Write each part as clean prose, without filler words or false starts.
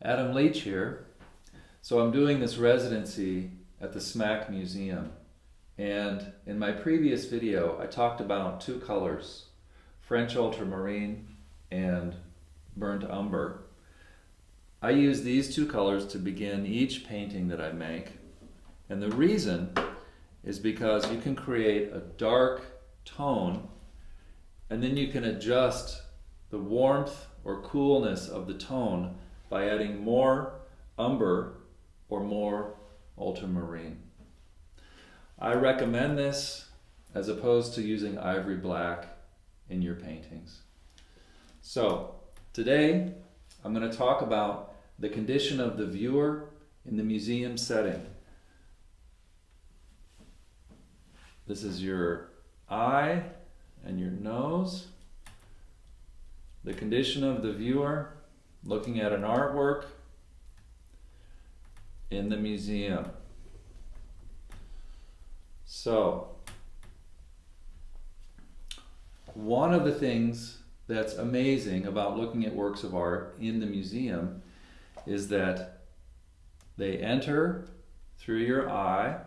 Adam Leech here. So I'm doing this residency at the S.M.A.K Museum, and in my previous video I talked about two colors, French ultramarine and burnt umber. I use these two colors to begin each painting that I make, and the reason is because you can create a dark tone and then you can adjust the warmth or coolness of the tone by adding more umber or more ultramarine. I recommend this as opposed to using ivory black in your paintings. So today I'm going to talk about the condition of the viewer in the museum setting. This is your eye and your nose. The condition of the viewer looking at an artwork in the museum. So, one of the things that's amazing about looking at works of art in the museum is that they enter through your eye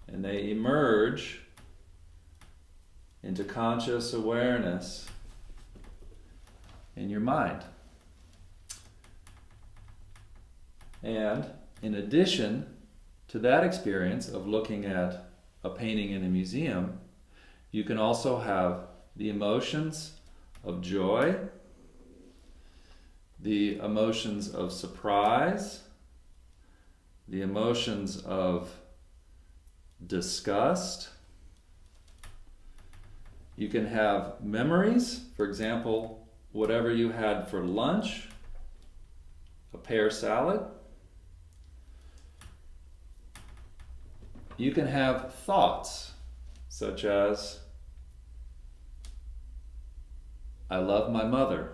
and they emerge into conscious awareness in your mind. And in addition to that experience of looking at a painting in a museum, you can also have the emotions of joy, the emotions of surprise, the emotions of disgust. You can have memories, for example, whatever you had for lunch, a pear salad. You can have thoughts, such as, I love my mother.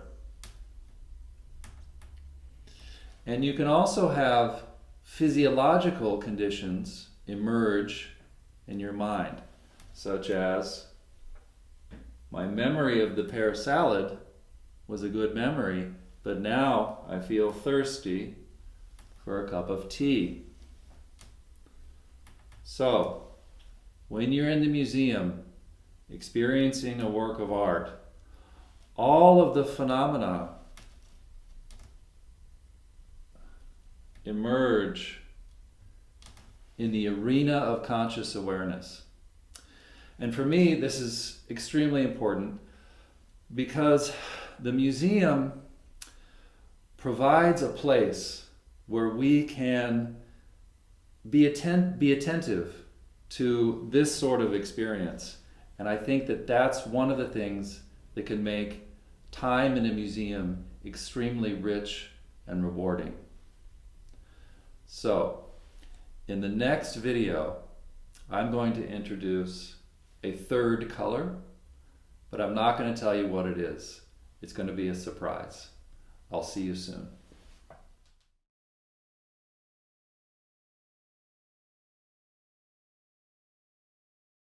And you can also have physiological conditions emerge in your mind, such as, my memory of the pear salad was a good memory, but now I feel thirsty for a cup of tea. So, when you're in the museum experiencing a work of art, all of the phenomena emerge in the arena of conscious awareness. And for me, this is extremely important because the museum provides a place where we can be attentive to this sort of experience. And I think that that's one of the things that can make time in a museum extremely rich and rewarding. So, in the next video, I'm going to introduce a third color, but I'm not going to tell you what it is. It's going to be a surprise. I'll see you soon.